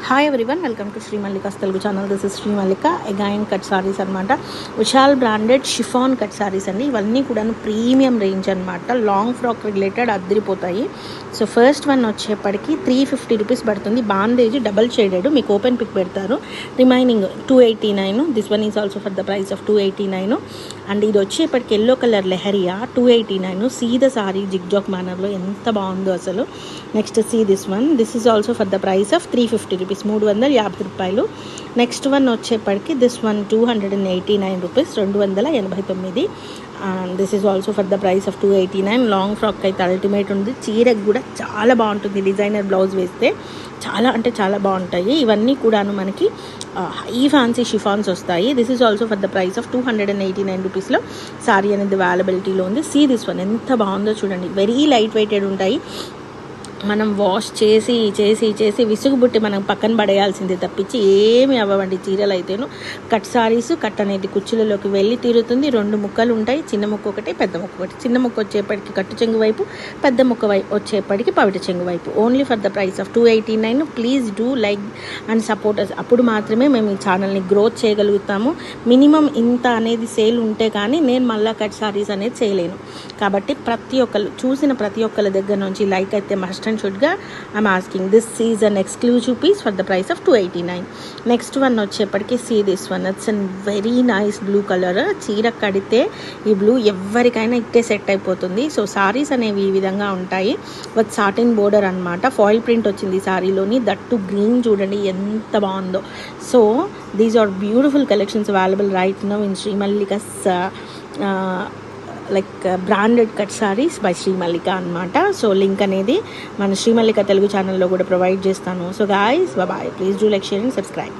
Hi everyone, welcome to Shri Mallika's Telugu channel. This is Shri Mallika. Again cut sarees అనమాట. Vishal branded chiffon cut sarees అండి. ఇవన్నీ కూడా premium range అనమాట. Long frock related అద్దరిపోతాయి. So first one వచ్చేప్పటికి 350 rupees పడుతుంది. బాందేజ్ డబల్ షేడెడ్, మీకు ఓపెన్ పిక్ పెడతారు. Remaining 289. This one is also for the price of 289. అండ్ ఇది వచ్చేప్పటికి yellow colour lehariya 289. See the saree zigzag మేనర్లో ఎంత బాగుందో అసలు. Next see this one. This is also for the price of 350 rupees, 350 రూపాయలు. నెక్స్ట్ వన్ వచ్చేప్పటికి this one 289 rupees, 289. And this is also for the price of 289. Long frock అయితే ultimate ఉంది. చీరకు కూడా చాలా బాగుంటుంది. డిజైనర్ బ్లౌజ్ వేస్తే చాలా అంటే చాలా బాగుంటాయి. ఇవన్నీ కూడాను మనకి హై ఫ్యాన్సీ షిఫాన్స్ వస్తాయి. This is also for the price of 289 రూపీస్లో సారీ అనేది అవైలబిలిటీలో ఉంది. సీ దిస్ వన్ ఎంత బాగుందో చూడండి. వెరీ లైట్ వెయిటెడ్ ఉంటాయి. మనం వాష్ చేసి చేసి చేసి విసుగుబుట్టి మనం పక్కన పడేయాల్సింది తప్పించి ఏమి అవ్వండి చీరలు అయితేను. కట్ సారీస్ కట్ అనేది కుర్చీలలోకి వెళ్ళి తీరుతుంది. 2 ముక్కలు ఉంటాయి, చిన్న ముక్క ఒకటి, పెద్ద ముక్క ఒకటి. చిన్న ముక్క వచ్చేప్పటికి కట్టు చెంగు వైపు, పెద్ద ముక్క వచ్చేప్పటికి పవిట చెంగు వైపు. Only for the price of 289. Please do like and support us. అప్పుడు మాత్రమే మేము ఈ ఛానల్ని గ్రోత్ చేయగలుగుతాము. మినిమం ఇంత అనేది సేల్ ఉంటే కానీ నేను మళ్ళీ కట్ సారీస్ అనేది చేయలేను. కాబట్టి ప్రతి ఒక్కరు చూసిన ప్రతి ఒక్కరి దగ్గర నుంచి లైక్ అయితే మస్ట్ అండ్ షుడ్గా I'm asking. This is an exclusive piece for the price of 289. Next one వచ్చేప్పటికి see this one. It's an very nice blue colour. చీర కడితే ఈ బ్లూ ఎవరికైనా ఇట్టే సెట్ అయిపోతుంది. సో సారీస్ అనేవి ఈ విధంగా ఉంటాయి. విత్ సాటిన్ బోర్డర్ అనమాట. ఫాయిల్ ప్రింట్ వచ్చింది సారీలోని. దట్టు గ్రీన్ చూడండి ఎంత బాగుందో. So these are beautiful collections available right now in Shri Mallika's like branded cut sarees by Shri Mallika అనమాట. సో లింక్ అనేది మన శ్రీ మల్లిక తెలుగు ఛానల్లో కూడా ప్రొవైడ్ చేస్తాను. So guys bye, please do like, share and subscribe.